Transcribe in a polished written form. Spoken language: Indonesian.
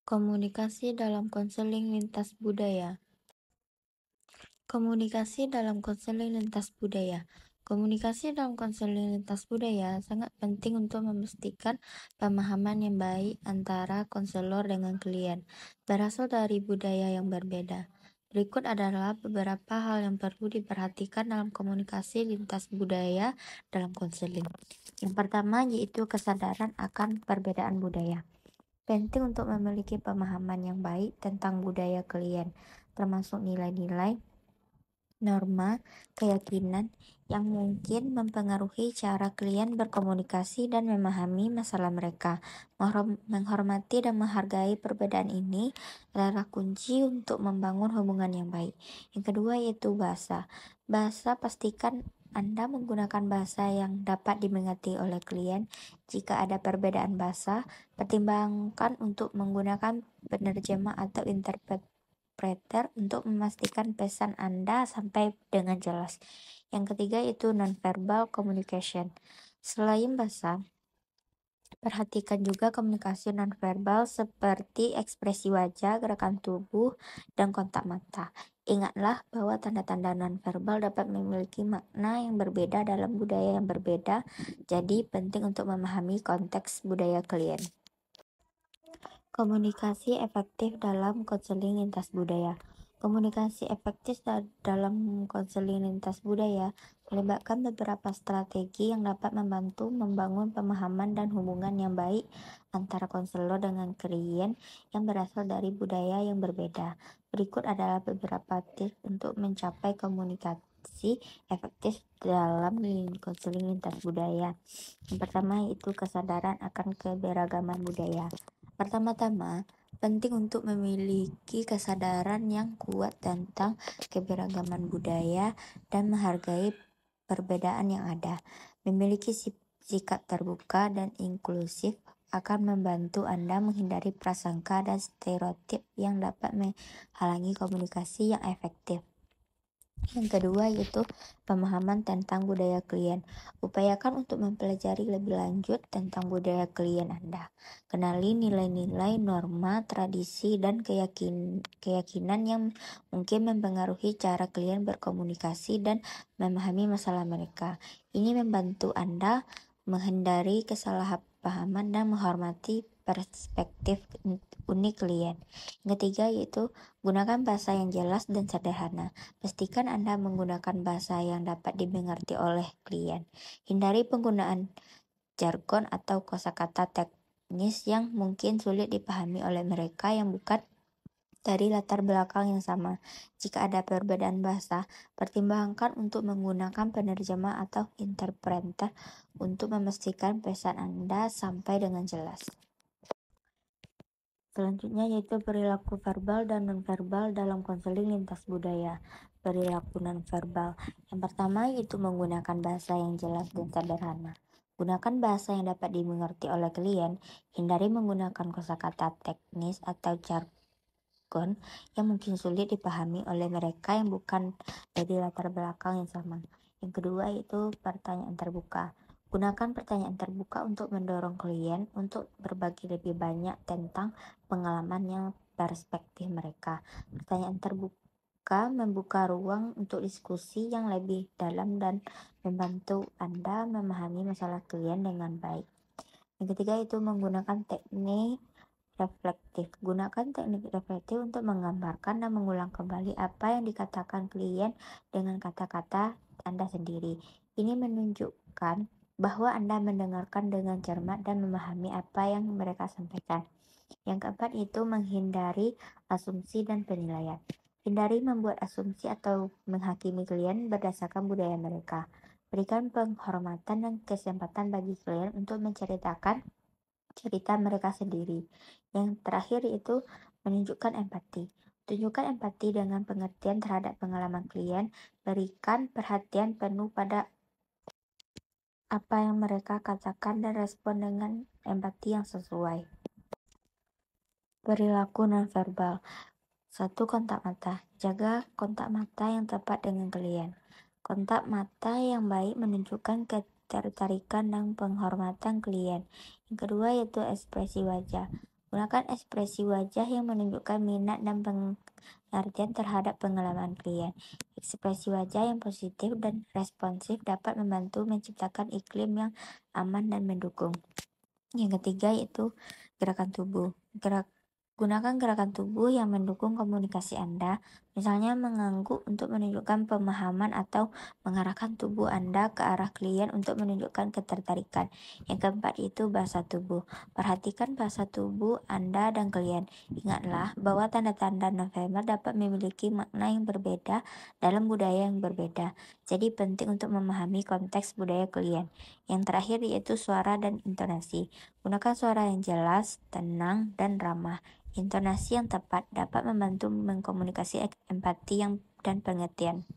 Komunikasi dalam konseling lintas budaya. Komunikasi dalam konseling lintas budaya. Komunikasi dalam konseling lintas budaya sangat penting untuk memastikan pemahaman yang baik antara konselor dengan klien, berasal dari budaya yang berbeda. Berikut adalah beberapa hal yang perlu diperhatikan dalam komunikasi lintas budaya dalam konseling. Yang pertama yaitu kesadaran akan perbedaan budaya. Penting untuk memiliki pemahaman yang baik tentang budaya klien, termasuk nilai-nilai, norma, keyakinan yang mungkin mempengaruhi cara klien berkomunikasi dan memahami masalah mereka. Menghormati dan menghargai perbedaan ini adalah kunci untuk membangun hubungan yang baik. Yang kedua yaitu bahasa. Bahasa, pastikan Anda menggunakan bahasa yang dapat dimengerti oleh klien. Jika ada perbedaan bahasa, pertimbangkan untuk menggunakan penerjemah atau interpreter untuk memastikan pesan Anda sampai dengan jelas. Yang ketiga yaitu nonverbal communication. Selain bahasa, perhatikan juga komunikasi nonverbal seperti ekspresi wajah, gerakan tubuh, dan kontak mata. Ingatlah bahwa tanda-tanda nonverbal dapat memiliki makna yang berbeda dalam budaya yang berbeda, jadi penting untuk memahami konteks budaya klien. Komunikasi efektif dalam konseling lintas budaya. Komunikasi efektif dalam konseling lintas budaya melibatkan beberapa strategi yang dapat membantu membangun pemahaman dan hubungan yang baik antara konselor dengan klien yang berasal dari budaya yang berbeda. Berikut adalah beberapa tips untuk mencapai komunikasi efektif dalam konseling lintas budaya. Yang pertama yaitu kesadaran akan keberagaman budaya. Pertama-tama, penting untuk memiliki kesadaran yang kuat tentang keberagaman budaya dan menghargai perbedaan yang ada. Memiliki sikap terbuka dan inklusif akan membantu Anda menghindari prasangka dan stereotip yang dapat menghalangi komunikasi yang efektif. Yang kedua yaitu pemahaman tentang budaya klien. Upayakan untuk mempelajari lebih lanjut tentang budaya klien Anda. Kenali nilai-nilai, norma, tradisi, dan keyakinan yang mungkin mempengaruhi cara klien berkomunikasi dan memahami masalah mereka. Ini membantu Anda menghindari kesalahpahaman dan menghormati perspektif unik klien. Yang ketiga yaitu gunakan bahasa yang jelas dan sederhana. Pastikan Anda menggunakan bahasa yang dapat dimengerti oleh klien. Hindari penggunaan jargon atau kosakata teknis yang mungkin sulit dipahami oleh mereka yang bukan dari latar belakang yang sama. Jika ada perbedaan bahasa, pertimbangkan untuk menggunakan penerjemah atau interpreter untuk memastikan pesan Anda sampai dengan jelas. Selanjutnya yaitu perilaku verbal dan nonverbal dalam konseling lintas budaya. Perilaku nonverbal. Yang pertama yaitu menggunakan bahasa yang jelas dan sederhana. Gunakan bahasa yang dapat dimengerti oleh klien. Hindari menggunakan kosakata teknis atau jargon yang mungkin sulit dipahami oleh mereka yang bukan dari latar belakang yang sama. Yang kedua yaitu pertanyaan terbuka. Gunakan pertanyaan terbuka untuk mendorong klien untuk berbagi lebih banyak tentang pengalamannya, perspektif mereka. Pertanyaan terbuka membuka ruang untuk diskusi yang lebih dalam dan membantu Anda memahami masalah klien dengan baik. Yang ketiga itu menggunakan teknik reflektif. Gunakan teknik reflektif untuk menggambarkan dan mengulang kembali apa yang dikatakan klien dengan kata-kata Anda sendiri. Ini menunjukkan bahwa Anda mendengarkan dengan cermat dan memahami apa yang mereka sampaikan. Yang keempat itu menghindari asumsi dan penilaian. Hindari membuat asumsi atau menghakimi klien berdasarkan budaya mereka. Berikan penghormatan dan kesempatan bagi klien untuk menceritakan cerita mereka sendiri. Yang terakhir itu menunjukkan empati. Tunjukkan empati dengan pengertian terhadap pengalaman klien. Berikan perhatian penuh pada apa yang mereka katakan dan respon dengan empati yang sesuai. Perilaku nonverbal. 1. Kontak mata. Jaga kontak mata yang tepat dengan klien. Kontak mata yang baik menunjukkan ketertarikan dan penghormatan klien. Yang kedua yaitu ekspresi wajah. Gunakan ekspresi wajah yang menunjukkan minat dan pengertian terhadap pengalaman klien. Ekspresi wajah yang positif dan responsif dapat membantu menciptakan iklim yang aman dan mendukung. Yang ketiga yaitu gerakan tubuh. Gunakan gerakan tubuh yang mendukung komunikasi Anda, misalnya mengangguk untuk menunjukkan pemahaman atau mengarahkan tubuh Anda ke arah klien untuk menunjukkan ketertarikan. Yang keempat itu bahasa tubuh. Perhatikan bahasa tubuh Anda dan klien. Ingatlah bahwa tanda-tanda nonverbal dapat memiliki makna yang berbeda dalam budaya yang berbeda. Jadi penting untuk memahami konteks budaya klien. Yang terakhir yaitu suara dan intonasi. Gunakan suara yang jelas, tenang, dan ramah. Intonasi yang tepat dapat membantu mengkomunikasi empati dan pengertian.